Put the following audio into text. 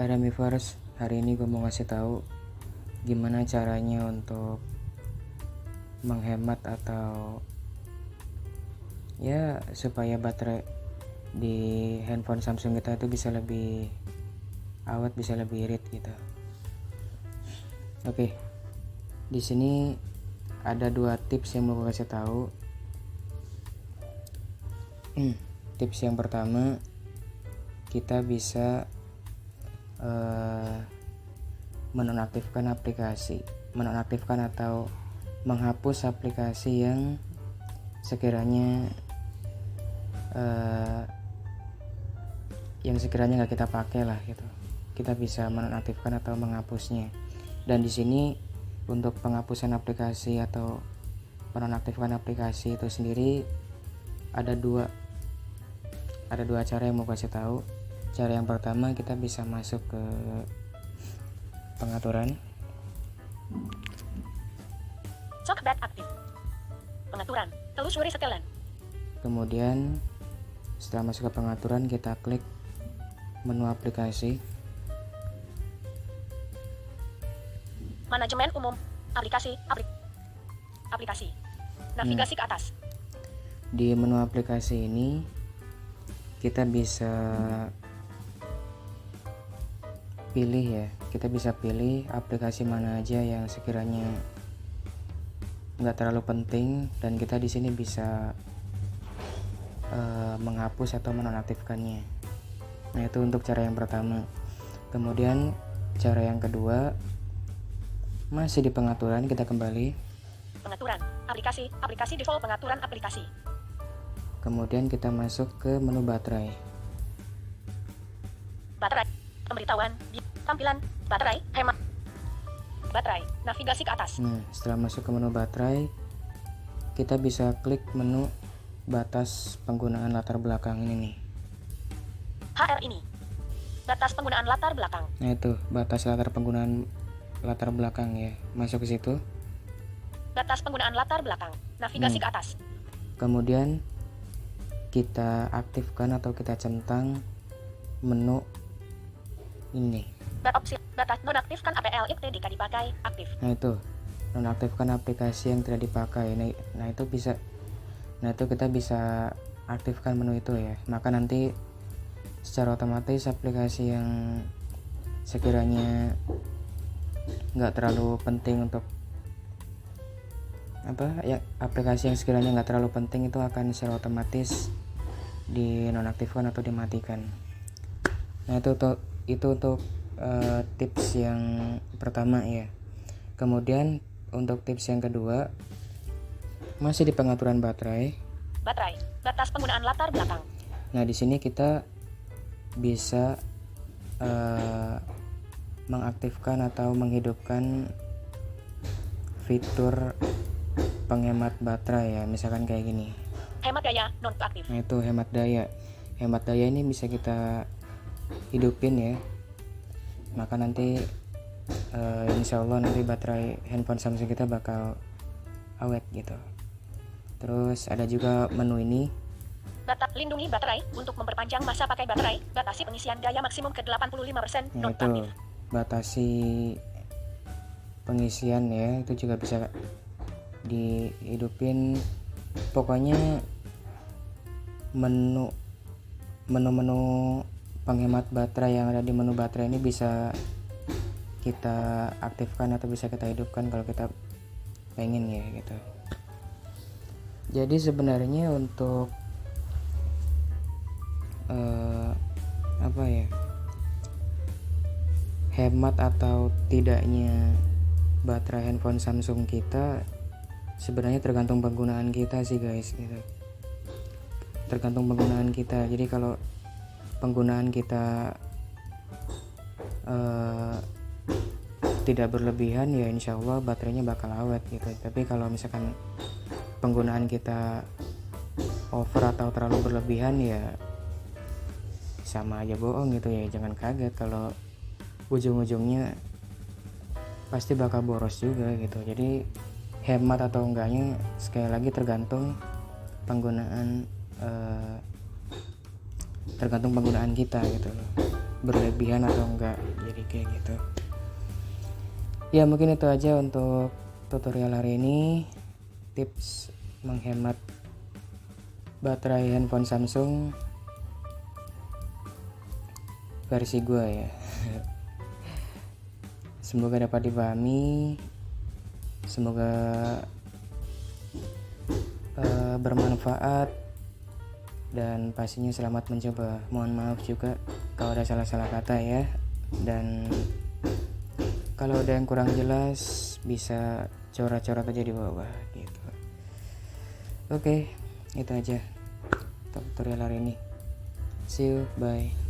Hai Ramivers, hari ini gue mau ngasih tahu gimana caranya untuk menghemat atau ya supaya baterai di handphone Samsung kita itu bisa lebih awet, bisa lebih irit gitu. Oke, di sini ada 2 tips yang mau gue kasih tahu. Tips yang pertama, kita bisa menonaktifkan atau menghapus aplikasi yang sekiranya nggak kita pakai lah gitu. Kita bisa menonaktifkan atau menghapusnya. Dan di sini untuk penghapusan aplikasi atau menonaktifkan aplikasi itu sendiri ada dua cara yang mau kasih tahu. Cara yang pertama, kita bisa masuk ke pengaturan. Sockbat aktif. Pengaturan. Telusuri setelan. Kemudian setelah masuk ke pengaturan, kita klik menu aplikasi. Manajemen umum. Aplikasi. Navigasi ke atas. Di menu aplikasi ini kita bisa pilih aplikasi mana aja yang sekiranya nggak terlalu penting, dan kita di sini bisa menghapus atau menonaktifkannya. Nah, itu untuk cara yang pertama. Kemudian cara yang kedua, masih di pengaturan, kita kembali. Pengaturan. Aplikasi default pengaturan aplikasi. Kemudian kita masuk ke menu baterai. Baterai. Pemberitahuan. Tampilan. Baterai. Hemat. Baterai. Navigasi ke atas. Nah, setelah masuk ke menu baterai, kita bisa klik menu batas penggunaan latar belakang ini nih. HR ini. Batas penggunaan latar belakang. Nah, itu batas penggunaan latar belakang ya. Masuk ke situ. Batas penggunaan latar belakang. Navigasi ke atas. Kemudian kita aktifkan atau kita centang menu ini. Opsi batas nonaktifkan APL jika dipakai aktif. Nah, itu nonaktifkan aplikasi yang tidak dipakai. Nah, itu kita bisa aktifkan menu itu ya. Maka nanti secara otomatis aplikasi yang sekiranya nggak terlalu penting aplikasi yang sekiranya nggak terlalu penting itu akan secara otomatis dinonaktifkan atau dimatikan. Nah, itu untuk tips yang pertama ya. Kemudian untuk tips yang kedua, masih di pengaturan baterai. Batas penggunaan latar belakang. Nah, di sini kita bisa mengaktifkan atau menghidupkan fitur penghemat baterai ya. Misalkan kayak gini. Hemat daya nonaktif. Nah, itu hemat daya. Hemat daya ini bisa kita hidupin ya. Maka nanti insya Allah nanti baterai handphone Samsung kita bakal awet gitu. Terus ada juga menu ini. Lindungi baterai untuk memperpanjang masa pakai baterai. Batasi pengisian daya maksimum ke 85% Nah, itu batasi pengisian ya. Itu juga bisa dihidupin. Pokoknya menu penghemat baterai yang ada di menu baterai ini bisa kita aktifkan atau bisa kita hidupkan kalau kita pengen ya gitu. Jadi sebenarnya untuk hemat atau tidaknya baterai handphone Samsung kita sebenarnya tergantung penggunaan kita sih guys gitu. Tergantung penggunaan kita. Jadi kalau penggunaan kita tidak berlebihan ya insya Allah baterainya bakal awet gitu. Tapi kalau misalkan penggunaan kita over atau terlalu berlebihan ya sama aja bohong gitu ya. Jangan kaget kalau ujung-ujungnya pasti bakal boros juga gitu. Jadi hemat atau enggaknya sekali lagi tergantung penggunaan kita gitu loh. berlebihan atau enggak, jadi kayak gitu. Ya mungkin itu aja untuk tutorial hari ini, tips menghemat baterai handphone Samsung versi gue ya. Semoga dapat dipahami, semoga bermanfaat, dan pastinya selamat mencoba. Mohon maaf juga kalau ada salah-salah kata ya, dan kalau ada yang kurang jelas bisa coret-coret aja di bawah gitu. Oke, itu aja tutorial hari ini. See you, bye.